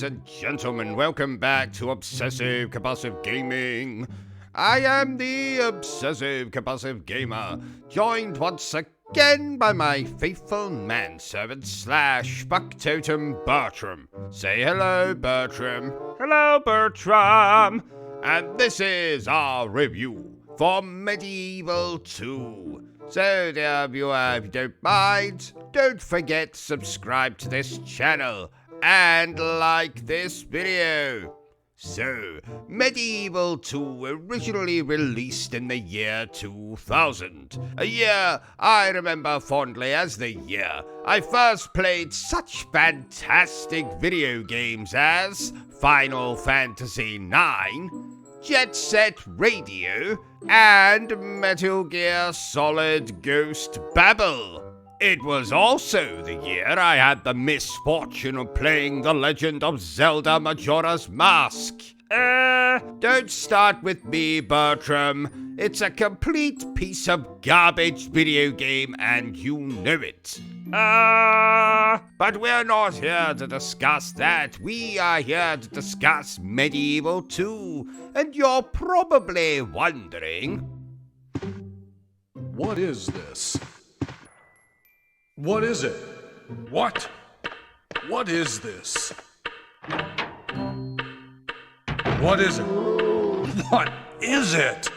ladies and gentlemen, welcome back to Obsessive Compulsive Gaming. I am the Obsessive Compulsive Gamer, joined once again by my faithful manservant slash factotum Bertrum. Say hello, Bertrum. Hello, Bertram. And this is our review for Medieval 2. So, dear viewer, if you don't mind, don't forget to subscribe to this channel and like this video. So, Medieval 2 originally released in the year 2000, a year I remember fondly as the year I first played such fantastic video games as Final Fantasy IX, Jet Set Radio, and Metal Gear Solid Ghost Babel. It was also the year I had the misfortune of playing The Legend of Zelda Majora's Mask. Don't start with me, Bertram. It's a complete piece of garbage video game and you know it. But we're not here to discuss that. We are here to discuss Medieval 2. And you're probably wondering, what is this? What is it? What? What is this? What is it? What is it?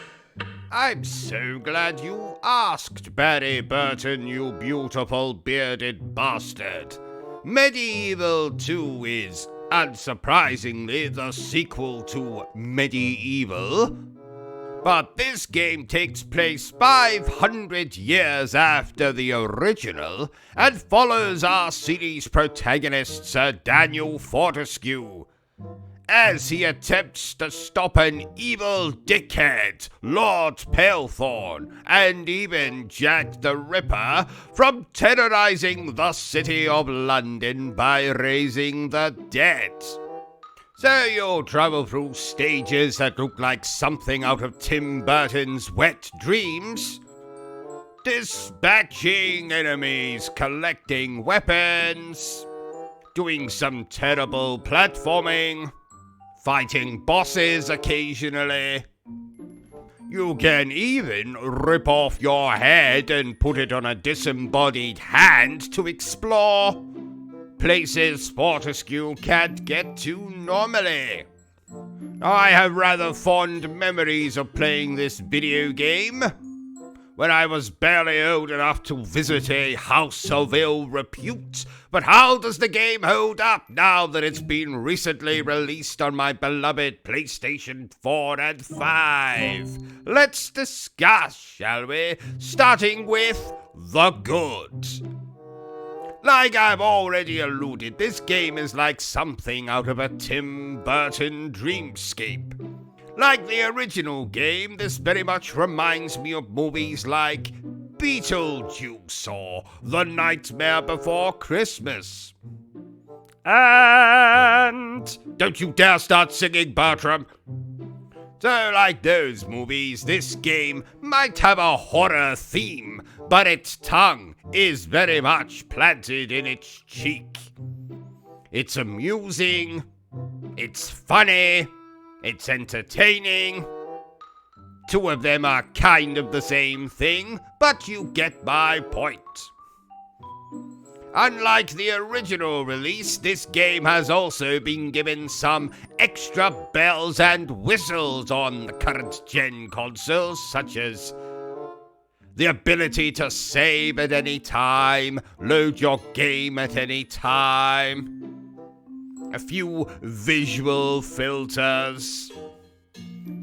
I'm so glad you asked, Barry Burton, you beautiful bearded bastard. Medieval 2 is, unsurprisingly, the sequel to Medieval. But this game takes place 500 years after the original and follows our series protagonist Sir Daniel Fortescue as he attempts to stop an evil dickhead, Lord Palethorn, and even Jack the Ripper from terrorizing the city of London by raising the dead. So you'll travel through stages that look like something out of Tim Burton's Wet Dreams, dispatching enemies, collecting weapons, doing some terrible platforming, fighting bosses occasionally. You can even rip off your head and put it on a disembodied hand to explore places Fortescue can't get to normally. I have rather fond memories of playing this video game when I was barely old enough to visit a house of ill repute. But how does the game hold up now that it's been recently released on my beloved PlayStation 4 and 5? Let's discuss, shall we? Starting with the good. Like I've already alluded, this game is like something out of a Tim Burton dreamscape. Like the original game, this very much reminds me of movies like Beetlejuice or The Nightmare Before Christmas. And don't you dare start singing, Bertram. So like those movies, this game might have a horror theme, but its tongue is very much planted in its cheek. It's amusing, it's funny, it's entertaining. Two of them are kind of the same thing, but you get my point. Unlike the original release, this game has also been given some extra bells and whistles on the current-gen consoles, such as the ability to save at any time, load your game at any time, a few visual filters,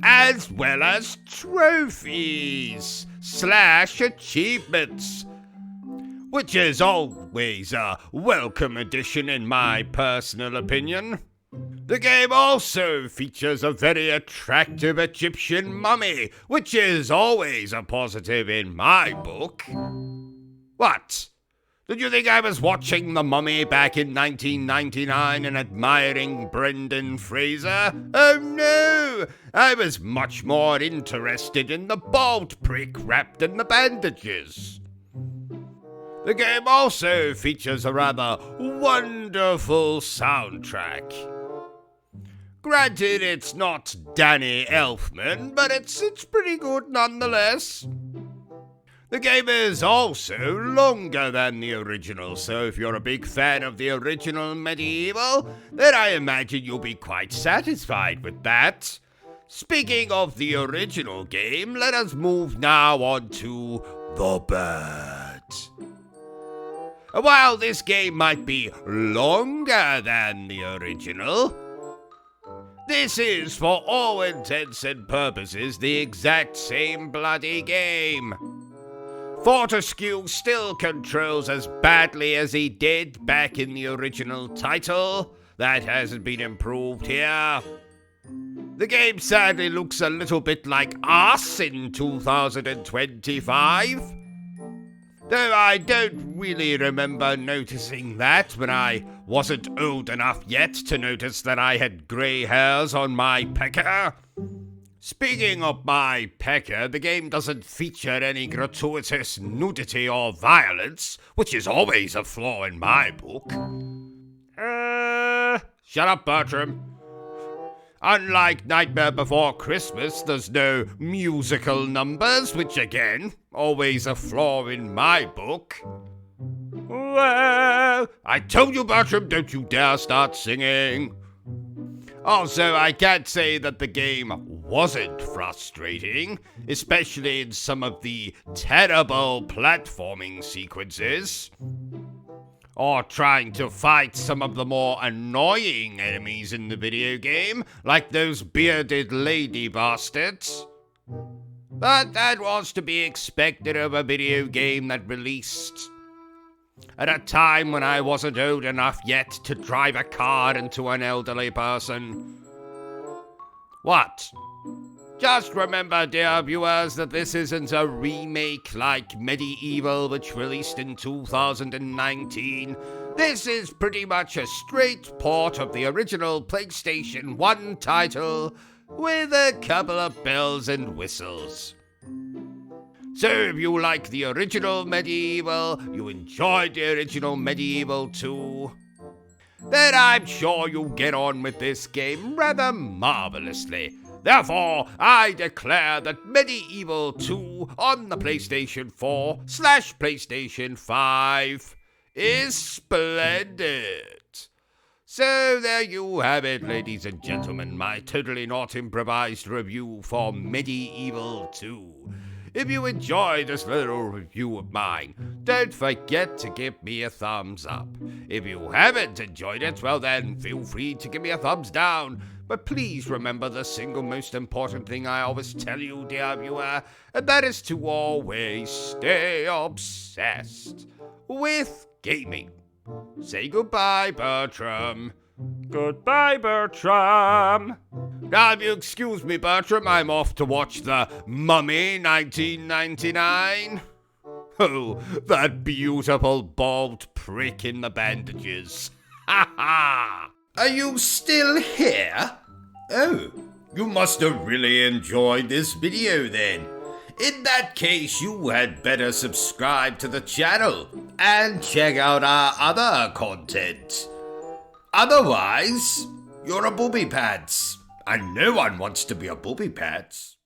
as well as trophies / achievements, which is always a welcome addition in my personal opinion. The game also features a very attractive Egyptian mummy, which is always a positive in my book. What? Did you think I was watching The Mummy back in 1999 and admiring Brendan Fraser? Oh no! I was much more interested in the bald prick wrapped in the bandages. The game also features a rather wonderful soundtrack. Granted, it's not Danny Elfman, but it's pretty good nonetheless. The game is also longer than the original, so if you're a big fan of the original Medieval, then I imagine you'll be quite satisfied with that. Speaking of the original game, let us move now on to The Birds. While this game might be longer than the original, this is for all intents and purposes the exact same bloody game. Fortescue still controls as badly as he did back in the original title. That hasn't been improved here. The game sadly looks a little bit like us in 2025. Though I don't really remember noticing that when I wasn't old enough yet to notice that I had grey hairs on my pecker. Speaking of my pecker, the game doesn't feature any gratuitous nudity or violence, which is always a flaw in my book. Shut up, Bertram. Unlike Nightmare Before Christmas, there's no musical numbers, which again, always a flaw in my book. Well, I told you, Bertram, don't you dare start singing. Also, I can't say that the game wasn't frustrating, especially in some of the terrible platforming sequences, or trying to fight some of the more annoying enemies in the video game, like those bearded lady bastards. But that was to be expected of a video game that released at a time when I wasn't old enough yet to drive a car into an elderly person. What? Just remember, dear viewers, that this isn't a remake like Medieval, which released in 2019. This is pretty much a straight port of the original PlayStation 1 title, with a couple of bells and whistles. So if you like the original Medieval, you enjoyed the original Medieval 2, then I'm sure you'll get on with this game rather marvelously. Therefore, I declare that Medieval 2 on the PlayStation 4/PlayStation 5 is splendid. So there you have it, ladies and gentlemen, my totally not improvised review for Medieval 2. If you enjoyed this little review of mine, don't forget to give me a thumbs up. If you haven't enjoyed it, well then, feel free to give me a thumbs down. But please remember the single most important thing I always tell you, dear viewer, and that is to always stay obsessed with gaming. Say goodbye, Bertram. Goodbye, Bertram. Now, if you excuse me, Bertram, I'm off to watch The Mummy 1999. Oh, that beautiful bald prick in the bandages. Ha ha! Are you still here? Oh, you must have really enjoyed this video then. In that case, you had better subscribe to the channel and check out our other content. Otherwise, you're a booby pants, and no one wants to be a booby pants.